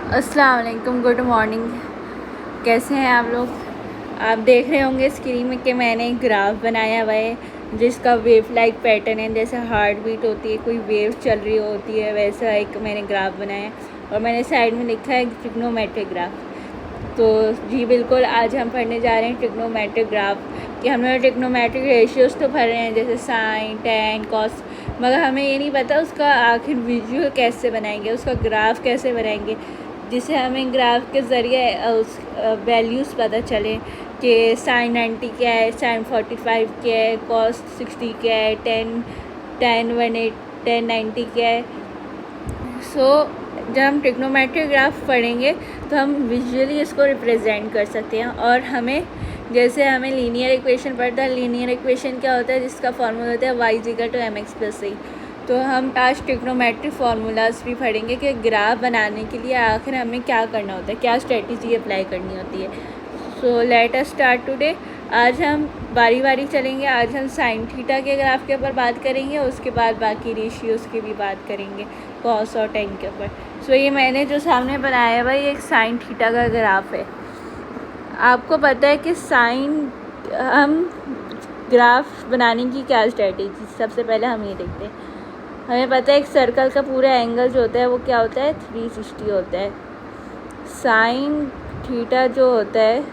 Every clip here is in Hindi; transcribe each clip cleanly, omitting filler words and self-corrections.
अस्सलाम वालेकुम, गुड मॉर्निंग। कैसे हैं आप लोग? आप देख रहे होंगे स्क्रीन में कि मैंने एक ग्राफ बनाया हुआ है जिसका वेव लाइक पैटर्न है। जैसे हार्ट बीट होती है, कोई वेव चल रही होती है, वैसा एक मैंने ग्राफ बनाया है और मैंने साइड में लिखा है ट्रिग्नोमेट्रिक ग्राफ। तो जी बिल्कुल, आज हम पढ़ने जा रहे हैं ट्रिग्नोमेट्रिक ग्राफ कि हम लोग ट्रिग्नोमेट्रिक रेशियोज़ तो पढ़ रहे हैं जैसे साइन, टैन, कॉस, मगर हमें ये नहीं पता उसका आखिर विजुअल कैसे बनाएंगे, उसका ग्राफ कैसे बनाएंगे, जिससे हमें ग्राफ के ज़रिए उस वैल्यूज़ पता चले कि साइन 90 क्या है, साइन 45 क्या है, कॉस 60 क्या है, टेन 90 क्या है। जब हम ट्रिग्नोमेट्रिक ग्राफ पढ़ेंगे तो हम विजुअली इसको रिप्रेजेंट कर सकते हैं। और हमें जैसे हमें लीनियर इक्वेशन पढ़ता है, लीनियर इक्वेशन क्या होता है, जिसका फॉर्मूला होता है y=mx+c। तो हम आज ट्रिग्नोमेट्रिक फार्मूलाज भी पढ़ेंगे कि ग्राफ बनाने के लिए आखिर हमें क्या करना होता है, क्या स्ट्रेटजी अप्लाई करनी होती है। So let us start today. आज हम बारी बारी चलेंगे। आज हम साइन थीटा के ग्राफ के ऊपर बात करेंगे, उसके बाद बाकी रेशियोज़ की भी बात करेंगे, कॉस और टेन के ऊपर। सो ये मैंने जो सामने बनाया है भाई एक साइन थीटा का ग्राफ है। आपको पता है कि साइन हम ग्राफ बनाने की क्या स्ट्रेटजी, सबसे पहले हम ये देखते हैं। हमें पता है एक सर्कल का पूरा एंगल जो होता है वो क्या होता है, 360 होता है। साइन थीटा जो होता है,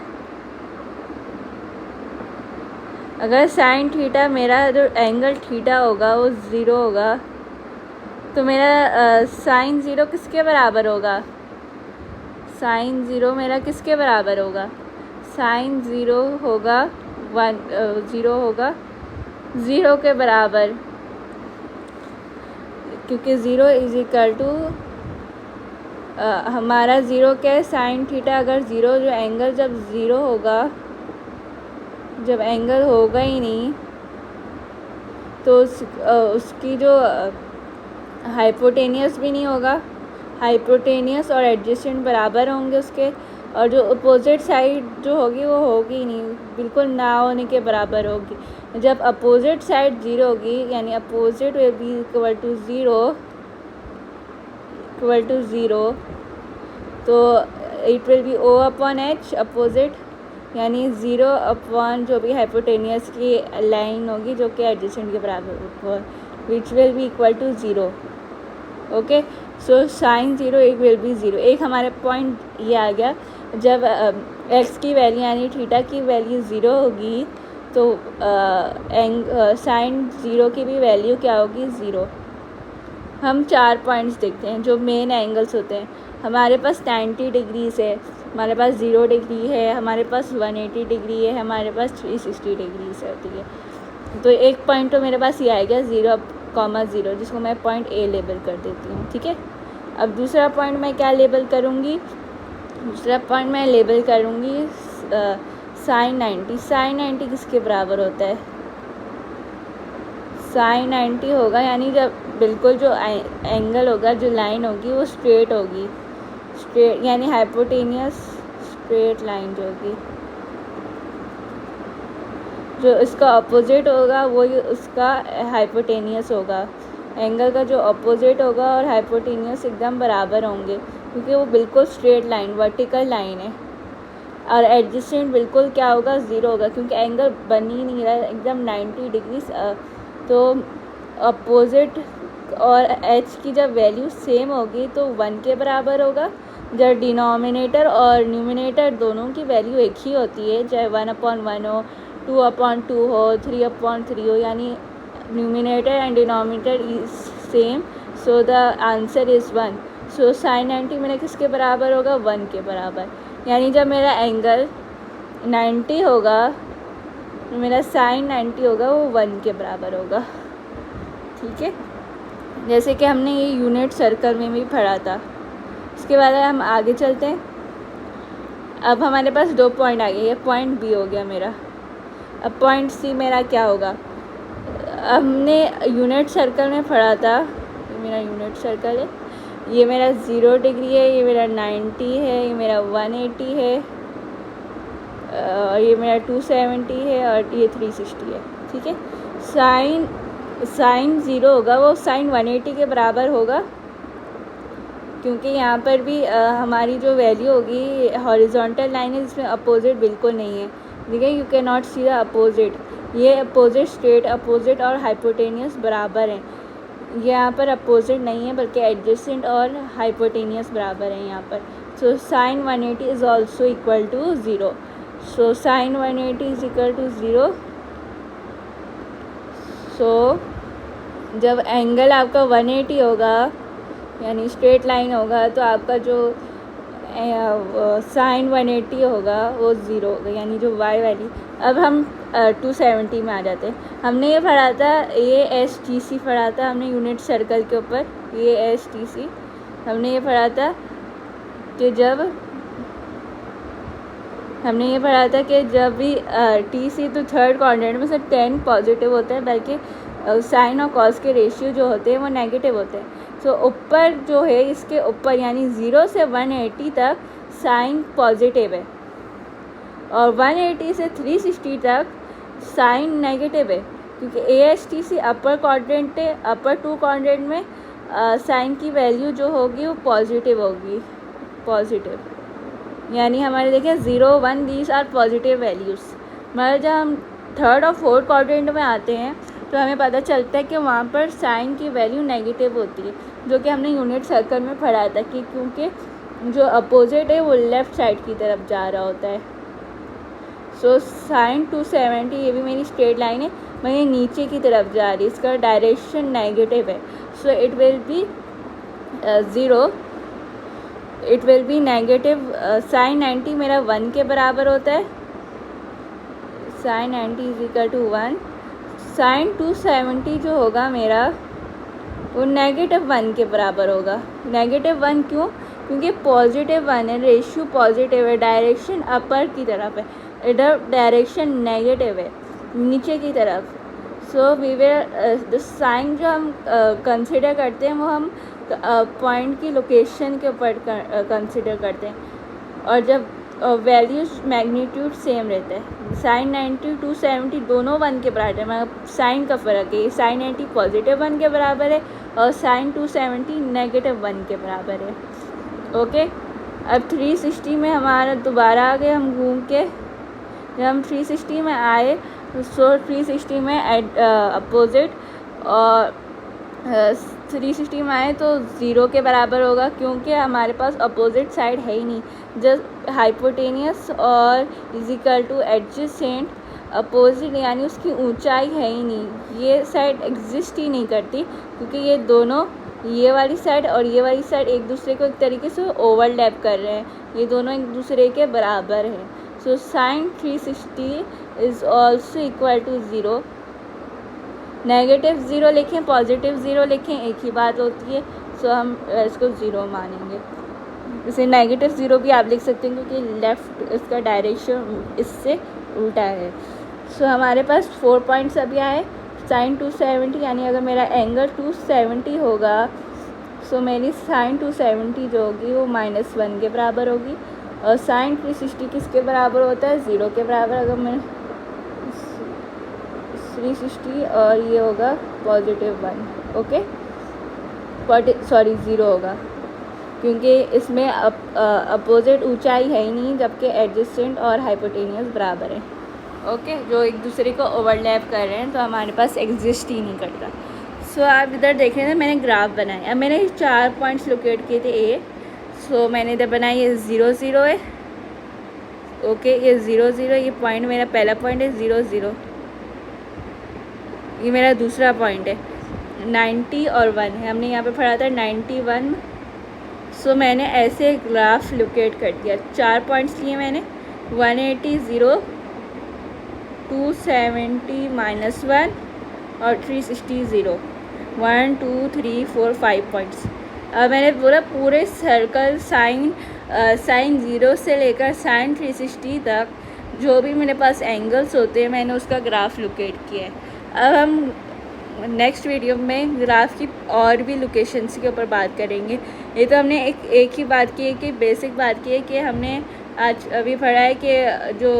अगर साइन थीटा मेरा जो एंगल थीटा होगा वो 0 होगा तो मेरा साइन 0 किसके बराबर होगा, साइन 0 मेरा किसके बराबर होगा, साइन 0 होगा 0 होगा 0 के बराबर, क्योंकि 0 इज इक्वल टू हमारा 0 क्या है, साइन थीटा अगर 0 जो एंगल जब 0 होगा, जब एंगल होगा ही नहीं तो उसकी जो हाइपोटेनियस भी नहीं होगा, हाइपोटेनियस और एडजेसेंट बराबर होंगे उसके, और जो अपोजिट साइड जो होगी वो होगी ही नहीं, बिल्कुल ना होने के बराबर होगी। जब अपोजिट साइड 0 होगी यानी opposite will be equal to 0 तो it will B O/H opposite, यानी 0 जो भी हाइपोटेनियस की लाइन होगी जो कि एडजेसेंट के बराबर, which will be equal to 0। Okay, so sine 0 एक विल बी 0। एक हमारे पॉइंट ये आ गया, जब एक्स की वैल्यू यानी थीटा की वैल्यू 0 होगी तो साइन 0 की भी वैल्यू क्या होगी, 0। हम 4 पॉइंट्स देखते हैं जो मेन एंगल्स होते हैं। हमारे पास 90 डिग्रीज है, हमारे पास 0 डिग्री है, हमारे पास 180 डिग्री है, हमारे पास 360 डिग्रीज होती है। तो एक पॉइंट तो मेरे पास ये आएगा 0,0, जिसको मैं पॉइंट ए लेबल कर देती हूँ, ठीक है। अब दूसरा पॉइंट मैं क्या लेबल करूँगी, दूसरा पॉइंट मैं लेबल करूँगी साइन 90। साइन 90 किसके बराबर होता है, साइन 90 होगा यानी जब बिल्कुल जो एंगल होगा, जो लाइन होगी वो स्ट्रेट होगी, स्ट्रेट यानी हाइपोटेनियस स्ट्रेट लाइन जो होगी, जो इसका अपोजिट होगा वो उसका हाइपोटेनियस होगा। एंगल का जो अपोजिट होगा और हाइपोटेनियस एकदम बराबर होंगे क्योंकि वो बिल्कुल स्ट्रेट लाइन वर्टिकल लाइन है। और एडजेसेंट बिल्कुल क्या होगा, 0 होगा क्योंकि एंगल बन ही नहीं रहा है एकदम 90 डिग्री। तो अपोजिट और एच की जब वैल्यू सेम होगी तो 1 के बराबर होगा। जब डिनोमिनेटर और न्यूमिनेटर दोनों की वैल्यू एक ही होती है, चाहे 1/1 हो, 2/2 हो, 3/3 हो, यानी numerator and denominator is same, so the answer is 1। So sine 90 मेरा किसके बराबर होगा, 1 के बराबर। यानी जब मेरा एंगल 90 होगा तो मेरा साइन 90 होगा वो 1 के बराबर होगा, ठीक है। जैसे कि हमने ये यूनिट सर्कल में भी पढ़ा था। इसके बाद हम आगे चलते हैं। अब हमारे पास 2 पॉइंट आ गए, ये पॉइंट बी हो गया मेरा। अब पॉइंट सी मेरा क्या होगा, हमने यूनिट सर्कल में पढ़ा था, ये मेरा यूनिट सर्कल है, ये मेरा 0 डिग्री है, ये मेरा 90 है, ये मेरा 180 है, और ये मेरा 270 है और ये 360 है, ठीक है। साइन 0 होगा वो साइन 180 के बराबर होगा क्योंकि यहाँ पर भी हमारी जो वैल्यू होगी हॉरिजॉन्टल लाइन है जिसमें अपोजिट बिल्कुल नहीं है। देखिए you can not see the opposite, ये अपोजिट स्ट्रेट अपोजिट और हाइपोटेनियस बराबर हैं। यहाँ पर अपोजिट नहीं है बल्कि एडजेसेंट और हाइपोटेनियस बराबर हैं यहाँ पर। So sine 180 is also equal to 0। So sine 180 is equal to 0। So जब एंगल आपका 180 होगा यानी स्ट्रेट लाइन होगा तो आपका जो साइन 180 होगा वो 0 होगा, यानी जो y वैल्यू। अब हम 270 में आ जाते हैं। हमने ये पढ़ा था, ये STC पढ़ा था हमने यूनिट सर्कल के ऊपर, ये STC हमने ये पढ़ा था कि जब भी TC तो थर्ड क्वाड्रेंट में से 10 पॉजिटिव होता है, बल्कि साइन और कॉस के रेशियो जो होते हैं वो नेगेटिव होते हैं। तो ऊपर जो है इसके ऊपर यानी 0 से 180 तक साइन पॉजिटिव है और 180 से 360 तक साइन नेगेटिव है, क्योंकि ASTC अपर क्वाड्रेंट है। अपर 2 क्वाड्रेंट में साइन की वैल्यू जो होगी वो पॉजिटिव होगी, पॉजिटिव यानी हमारे देखिए 0, 1 दीज आर पॉजिटिव वैल्यूज़। मगर जब हम थर्ड और फोर्थ क्वाड्रेंट में आते हैं तो हमें पता चलता है कि वहाँ पर साइन की वैल्यू नेगेटिव होती है, जो कि हमने यूनिट सर्कल में पढ़ा था कि क्योंकि जो अपोजिट है वो लेफ़्ट साइड की तरफ जा रहा होता है। सो साइन 270 ये भी मेरी स्ट्रेट लाइन है, मैं ये नीचे की तरफ जा रही है, इसका डायरेक्शन नेगेटिव है। So it will be 0, it will be negative. Sine 90 मेरा 1 के बराबर होता है, sine 90 is equal to 1। Sine 270 जो होगा मेरा वो -1 के बराबर होगा। -1 क्यों? क्योंकि पॉजिटिव 1 है, रेशियो पॉजिटिव है, डायरेक्शन अपर की तरफ है, इधर डायरेक्शन नेगेटिव है नीचे की तरफ। सो वी विल साइन जो हम कंसिडर करते हैं वो हम पॉइंट की लोकेशन के ऊपर कंसिडर करते हैं, और जब वैल्यूज मैग्नीट्यूड सेम रहता है। साइन 90 270 दोनों 1 के बराबर है, मगर साइन का फ़र्क है। साइन 90 पॉजिटिव 1 के बराबर है और साइन 270 -1 के बराबर है। ओके, अब 360 में हमारा दोबारा आ गए हम घूम के। जब हम 360 में आए तो 360 में अपोजिट और 360 में आए तो 0 के बराबर होगा, क्योंकि हमारे पास अपोजिट साइड है ही नहीं। जस्ट हाइपोटेनियस और is equal two adjacent, opposite यानी उसकी ऊंचाई है ही नहीं, ये साइड एग्जिस्ट ही नहीं करती, क्योंकि ये दोनों, ये वाली साइड और ये वाली साइड एक दूसरे को एक तरीके से ओवरलैप कर रहे हैं, ये दोनों एक दूसरे के बराबर हैं। So sine 360 is also equal to 0। -0 लिखें, पॉजिटिव 0 लिखें, एक ही बात होती है। सो हम इसको 0 मानेंगे। इसे -0 भी आप लिख सकते हैं, क्योंकि लेफ़्ट इसका डायरेक्शन इससे उल्टा है। सो हमारे पास 4 पॉइंट्स अभी आए। साइन 270 यानी अगर मेरा एंगल 270 होगा, सो मेरी साइन 270 जो होगी वो -1 के बराबर होगी, और साइन 360 किसके बराबर होता है? 0 के बराबर। अगर मैं 360 और ये होगा +1, ओके, 0 होगा, क्योंकि इसमें अपोजिट ऊंचाई है ही नहीं, जबकि एडजेसेंट और हाइपोटेनियस बराबर है। ओके, जो एक दूसरे को ओवरलैप कर रहे हैं, तो हमारे पास एग्जिस्ट ही नहीं करता। सो आप इधर देख रहे थे मैंने ग्राफ बनाया। अब मैंने 4 पॉइंट्स लोकेट किए थे ए। सो मैंने इधर बनाया, ये 0 0 है, ओके, ये 0 0, ये पॉइंट मेरा पहला पॉइंट है 0 0, ये मेरा दूसरा पॉइंट है 90 और 1 है, हमने यहाँ पे पढ़ा था 91। सो मैंने ऐसे ग्राफ लोकेट कर दिया। 4 पॉइंट्स लिए मैंने, 180 0, 270 -1 और 360 0, 1 2 3 4 5 पॉइंट्स। अब मैंने बोला पूरे सर्कल साइन 0 से लेकर साइन 360 तक जो भी मेरे पास एंगल्स होते हैं मैंने उसका ग्राफ लोकेट किया है। अब हम नेक्स्ट वीडियो में ग्राफ की और भी लोकेशंस के ऊपर बात करेंगे। ये तो हमने एक ही बात की है कि बेसिक बात की है कि हमने आज अभी पढ़ा है कि जो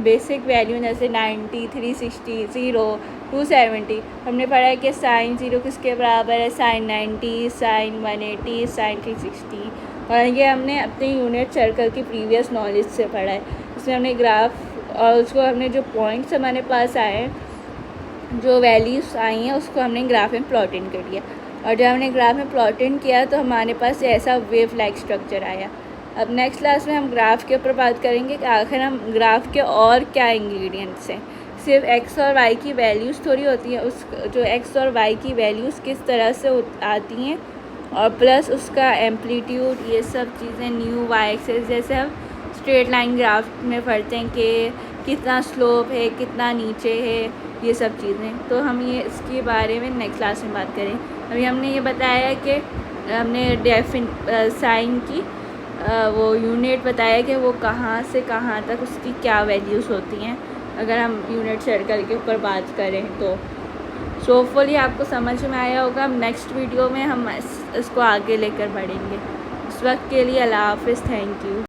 बेसिक वैल्यू जैसे 90, 360, 0, 270। हमने पढ़ा है कि साइन 0 किसके बराबर है, साइन 90, साइन 180, साइन 360। और ये हमने अपने यूनिट सर्कल की प्रीवियस नॉलेज से पढ़ा है। इसमें हमने ग्राफ और उसको हमने जो पॉइंट्स हमारे पास आए हैं, जो वैल्यूज़ आई हैं, उसको हमने ग्राफ में प्लॉट इन कर दिया। और जब हमने ग्राफ में प्लॉट इन किया तो हमारे पास ऐसा वेव लाइक स्ट्रक्चर आया। अब नेक्स्ट क्लास में हम ग्राफ के ऊपर बात करेंगे कि आखिर हम ग्राफ के और क्या इंग्रेडिएंट्स हैं। सिर्फ एक्स और वाई की वैल्यूज़ थोड़ी होती हैं, उस जो एक्स और वाई की वैल्यूज़ किस तरह से आती हैं, और प्लस उसका एम्पलीट्यूड, ये सब चीज़ें, न्यू वाई एक्सिस, जैसे हम स्ट्रेट लाइन ग्राफ में पढ़ते हैं कि कितना स्लोप है, कितना नीचे है, ये सब चीज़ें। तो हम ये इसके बारे में नेक्स्ट क्लास में बात करें। अभी हमने ये बताया कि हमने साइन की वो यूनिट बताया कि वो कहाँ से कहाँ तक उसकी क्या वैल्यूज़ होती हैं, अगर हम यूनिट सर्कल के ऊपर बात करें तो। सो होपफुली आपको समझ में आया होगा। नेक्स्ट वीडियो में हम इसको आगे लेकर बढ़ेंगे। उस वक्त के लिए अल्लाह हाफ़िज़, थैंक यू।